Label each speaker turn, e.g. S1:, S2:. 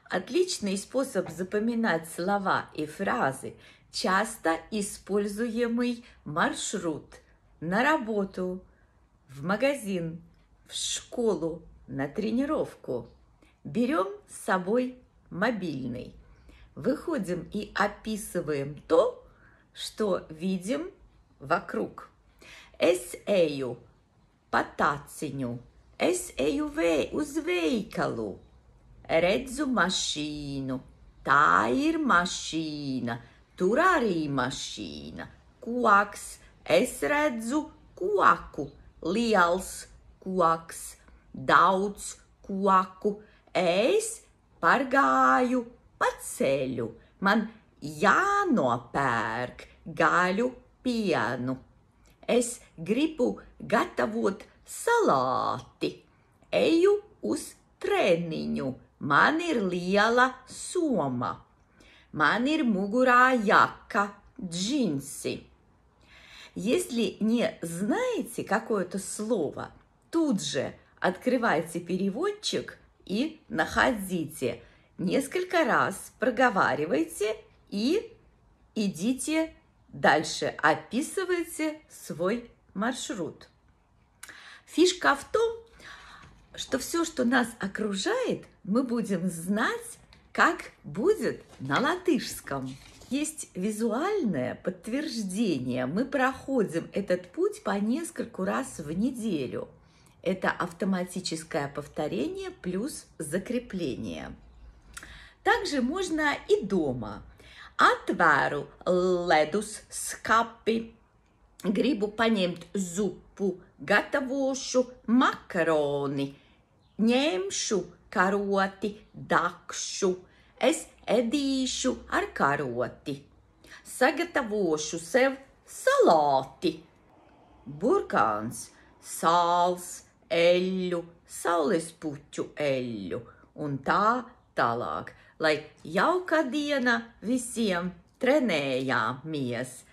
S1: Отличный способ запоминать слова и фразы, часто используемый маршрут на работу, в магазин, в школу, на тренировку. Берем с собой мобильный. Выходим и описываем то, что видим вокруг. Es eju pa taciņu, es eju uz veikalu, redzu mašīnu, tā ir mašīna, tur arī mašīna, koks, es redzu koku, liels koks, daudz koku, es pargāju pa ceļu, man jānopērk gaļu, pienu. Es gribu gatavot salāti, eju uz treniņu, man ir liela soma, man ir mugurā jaka, джинсы. Если не знаете какое-то слово, тут же открывайте переводчик и находите. Несколько раз проговаривайте и идите дальше, описывайте свой маршрут. Фишка в том, что все, что нас окружает, мы будем знать, как будет на латышском. Есть визуальное подтверждение. Мы проходим этот путь по нескольку раз в неделю. Это автоматическое повторение плюс закрепление. Также можно и дома. Atvēru leduskapi, gribu paņemt zupu, gatavošu makaroni, ņemšu karoti, dakšu, es ēdīšu ar karoti, sagatavošu sev salāti, burkāns, sāls, eļļu, saulespuķu eļļu un tā tālāk. Lai jauka diena visiem, trenējāmies!